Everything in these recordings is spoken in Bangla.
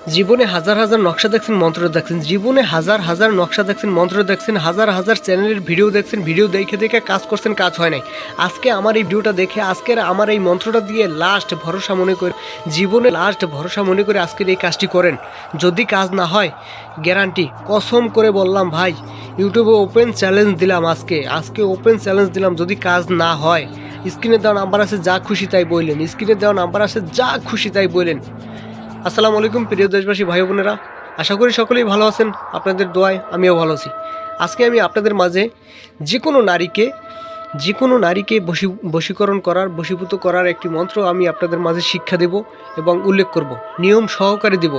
জীবনে হাজার হাজার নকশা দেখছেন, মন্ত্র দেখছেন, জীবনে হাজার হাজার নকশা দেখছেন, মন্ত্র দেখছেন, হাজার হাজার চ্যানেলের ভিডিও দেখছেন, ভিডিও দেখে দেখে কাজ করছেন, কাজ হয় নাই। আজকে আমার এই ভিডিওটা দেখে, আজকের আমার এই মন্ত্রটা দিয়ে লাস্ট ভরসা মনে করে, জীবনে লাস্ট ভরসা মনে করে আজকের এই কাজটি করেন। যদি কাজ না হয়, গ্যারান্টি কসম করে বললাম ভাই, ইউটিউবে ওপেন চ্যালেঞ্জ দিলাম, আজকে ওপেন চ্যালেঞ্জ দিলাম, যদি কাজ না হয়, স্ক্রিনে দেওয়া নাম্বার আছে, যা খুশি তাই বললেন, স্ক্রিনে দেওয়া নাম্বার আছে, যা খুশি তাই বললেন। আসসালামু আলাইকুম প্রিয় দেশবাসী ভাই বোনেরা, আশা করি সকলেই ভালো আছেন। আপনাদের দোয়ায় আমিও ভালো আছি। আজকে আমি আপনাদের মাঝে যে কোনো নারীকে বশীকরণ করার, বশীভূত করার একটি মন্ত্র আমি আপনাদের মাঝে শিক্ষা দেব এবং উল্লেখ করব, নিয়ম সহকারে দেব।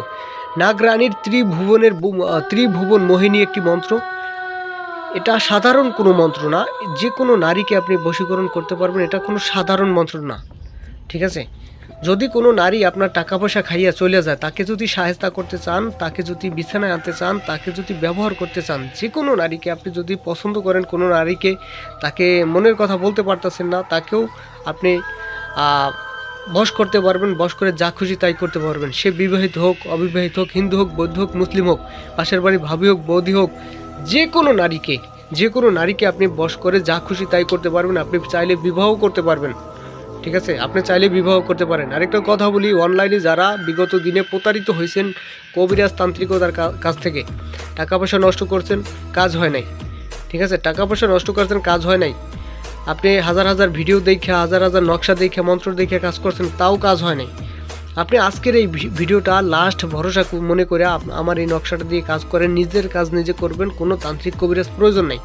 নাগরানীর ত্রিভুবন মোহিনী একটি মন্ত্র। এটা সাধারণ কোনো মন্ত্র না, যে কোনো নারীকে আপনি বশীকরণ করতে পারবেন, এটা কোনো সাধারণ মন্ত্র না, ঠিক আছে? যদি কোনো নারী আপনার টাকা পয়সা খাইয়া চলে যায়, তাকে যদি সাহায্য করতে চান, তাকে যদি বিছানায় আনতে চান, তাকে যদি ব্যবহার করতে চান, যে কোনো নারীকে আপনি যদি পছন্দ করেন, কোনো নারীকে তাকে মনের কথা বলতে পারতেছেন না, তাকেও আপনি বশ করতে পারবেন, বশ করে যা খুশি তাই করতে পারবেন। সে বিবাহিত হোক, অবিবাহিত হোক, হিন্দু হোক, বৌদ্ধ হোক, মুসলিম হোক, পাশের বাড়ি ভাবি হোক, বৌদি হোক, যে কোনো নারীকে আপনি বশ করে যা খুশি তাই করতে পারবেন। আপনি চাইলে বিবাহ করতে পারবেন, ঠিক আছে? আপনি চাইলে বিবাহ করতে পারেন। আরেকটা কথা বলি, অনলাইনে যারা বিগত দিনে প্রতারিত হয়েছেন কবিরাজ তান্ত্রিকতার কাছ থেকে, টাকা পয়সা নষ্ট করছেন, কাজ হয় নাই, ঠিক আছে? টাকা পয়সা নষ্ট করছেন, কাজ হয় নাই। আপনি হাজার হাজার ভিডিও দেখে, হাজার হাজার নকশা দেখে, মন্ত্র দেখে কাজ করছেন, তাও কাজ হয় নাই। আপনি আজকের এই ভিডিওটা লাস্ট ভরসা মনে করে আমার এই নকশাটা দিয়ে কাজ করেন। নিজের কাজ নিজে করবেন, কোনো তান্ত্রিক কবিরাজ প্রয়োজন নেই।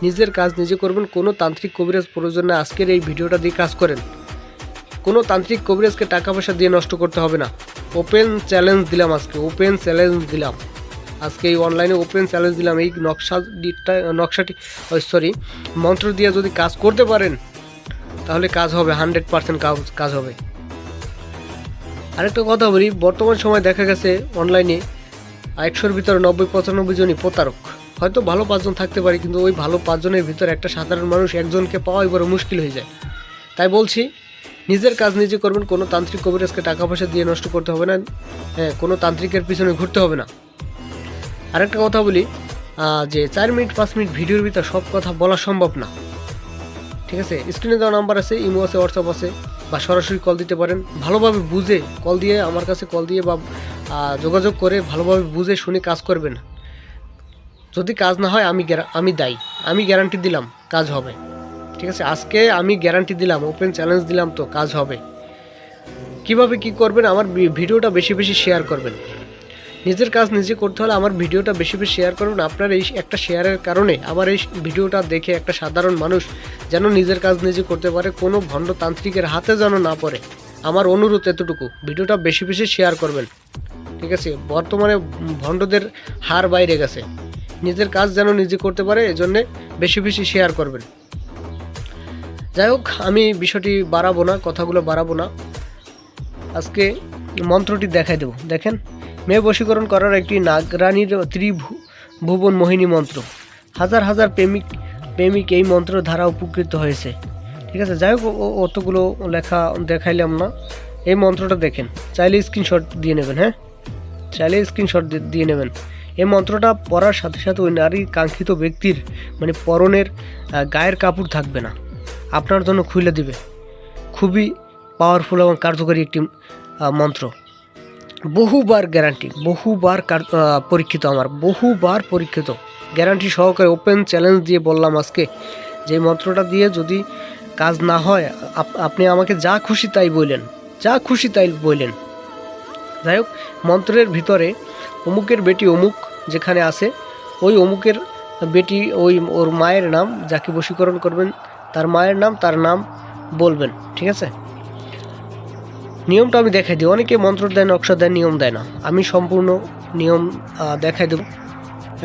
নিজের কাজ নিজে করবেন, কোনো তান্ত্রিক কবিরাজ প্রয়োজন নেই। আজকের এই ভিডিওটা দিয়ে কাজ করেন, কোনো তান্ত্রিক কবিরাজকে টাকা পয়সা দিয়ে নষ্ট করতে হবে না। ওপেন চ্যালেঞ্জ দিলাম আজকে এই অনলাইনে ওপেন চ্যালেঞ্জ দিলাম। এই মন্ত্র দিয়ে যদি কাজ করতে পারেন, তাহলে কাজ হবে, 100% কাজ হবে। আরেকটা কথা বলি, বর্তমান সময় দেখা গেছে অনলাইনে 100-র ভিতরে 90-95 জনই প্রতারক। হয়তো ভালো 5 জন থাকতে পারে, কিন্তু ওই ভালো 5 জনের ভিতরে একটা সাধারণ মানুষ একজনকে পাওয়াই বড় মুশকিল হয়ে যায়। তাই বলছি, নিজের কাজ নিজে করবেন, কোনো তান্ত্রিক কবিরাজকে টাকা পয়সা দিয়ে নষ্ট করতে হবে না, হ্যাঁ, কোনো তান্ত্রিকের পিছনে ঘুরতে হবে না। আরেকটা কথা বলি, যে 4 মিনিট 5 মিনিট ভিডিওর ভিতর সব কথা বলা সম্ভব না, ঠিক আছে? স্ক্রিনে দেওয়া নাম্বার আছে, ইমো আছে, হোয়াটসঅ্যাপ আছে, বা সরাসরি কল দিতে পারেন। ভালোভাবে বুঝে কল দিয়ে, আমার কাছে কল দিয়ে বা যোগাযোগ করে ভালোভাবে বুঝে শুনে কাজ করবেন। যদি কাজ না হয়, আমি দায়ী, আমি গ্যারান্টি দিলাম কাজ হবে, ঠিক আছে? আজকে আমি গ্যারান্টি দিলাম, ওপেন চ্যালেঞ্জ দিলাম, তো কাজ হবে। কিভাবে কি করবেন? আমার ভিডিওটা বেশি বেশি শেয়ার করবেন। নিজের কাজ নিজে করতে হলে আমার ভিডিওটা বেশি বেশি শেয়ার করবেন। আপনার এই একটা শেয়ারের কারণে আমার এই ভিডিওটা দেখে একটা সাধারণ মানুষ যেন নিজের কাজ নিজে করতে পারে, কোনো ভণ্ড তান্ত্রিকের হাতে যেন না পড়ে। আমার অনুরোধ এতটুকু, ভিডিওটা বেশি বেশি শেয়ার করবেন, ঠিক আছে? বর্তমানে ভণ্ডদের হার বাইরে গেছে, নিজের কাজ যেন নিজে করতে পারে, এজন্যে বেশি বেশি শেয়ার করবেন। যাই হোক, আমি বিষয়টি বাড়াবো না, কথাগুলো বাড়াবো না। আজকে মন্ত্রটি দেখাই দেব। দেখেন, মেয়ে বশীকরণ করার একটি নাগরানীর ত্রিভুবন মোহিনী মন্ত্র। হাজার হাজার প্রেমিক এই মন্ত্র দ্বারা উপকৃত হয়েছে, ঠিক আছে? যাই হোক, অতগুলো লেখা দেখাইলাম না। এই মন্ত্রটা দেখেন, চাইলে স্ক্রিনশট দিয়ে নেবেন, হ্যাঁ, চাইলে স্ক্রিনশট দিয়ে নেবেন। এই মন্ত্রটা পড়ার সাথে সাথে ওই নারী কাঙ্ক্ষিত ব্যক্তির মানে পরনের গায়ের কাপড় থাকবে না, আপনার জন্য খুলে দিবে। খুবই পাওয়ারফুল এবং কার্যকরী একটি মন্ত্র। বহুবার গ্যারান্টি, পরীক্ষিত, আমার বহুবার পরীক্ষিত, গ্যারান্টি সহকারে ওপেন চ্যালেঞ্জ দিয়ে বললাম আজকে, যে মন্ত্রটা দিয়ে যদি কাজ না হয়, আপনি আমাকে যা খুশি তাই বললেন। যাই হোক, মন্ত্রের ভিতরে অমুকের বেটি অমুক যেখানে আছে, ওই অমুকের বেটি, ওর মায়ের নাম, যাকে বশীকরণ করবেন তার মায়ের নাম, তার নাম বলবেন, ঠিক আছে? নিয়মটা আমি দেখাই দিই। অনেকে মন্ত্র দেয়, নকশা দেয়, নিয়ম দেয় না। আমি সম্পূর্ণ নিয়ম দেখাই দেব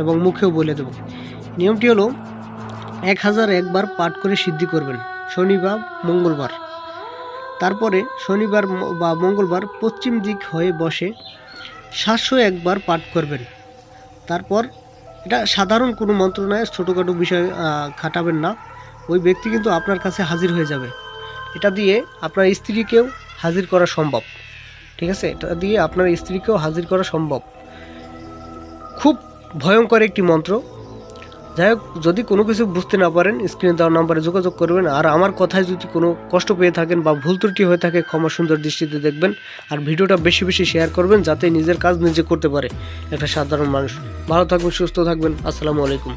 এবং মুখেও বলে দেব। নিয়মটি হলো, 1001 বার পাঠ করে সিদ্ধি করবেন, শনিবার মঙ্গলবার। তারপরে শনিবার বা মঙ্গলবার পশ্চিম দিক হয়ে বসে 701 বার পাঠ করবেন। তারপর, এটা সাধারণ কোনো মন্ত্র নয়, ছোটোখাটো বিষয় খাটাবেন না, ওই ব্যক্তি কিন্তু আপনার কাছে হাজির হয়ে যাবে। এটা দিয়ে আপনার স্ত্রীকেও হাজির করা সম্ভব, ঠিক ঠিক আছে, এটা দিয়ে আপনার স্ত্রীকেও হাজির করা সম্ভব। খুব ভয়ঙ্কর একটি মন্ত্র। যাই হোক, যদি কোনো কিছু বুঝতে না পারেন স্ক্রিনে দেওয়া নাম্বারে যোগাযোগ করবেন। আর আমার কথায় যদি কোনো কষ্ট পেয়ে থাকেন বা ভুল ত্রুটি হয়ে থাকে ক্ষমা সুন্দর দৃষ্টিতে দেখবেন। আর ভিডিওটা বেশি বেশি শেয়ার করবেন যাতে নিজের কাজ নিজে করতে পারে একটা সাধারণ মানুষ। ভালো থাকবেন, সুস্থ থাকবেন। আসসালামু আলাইকুম।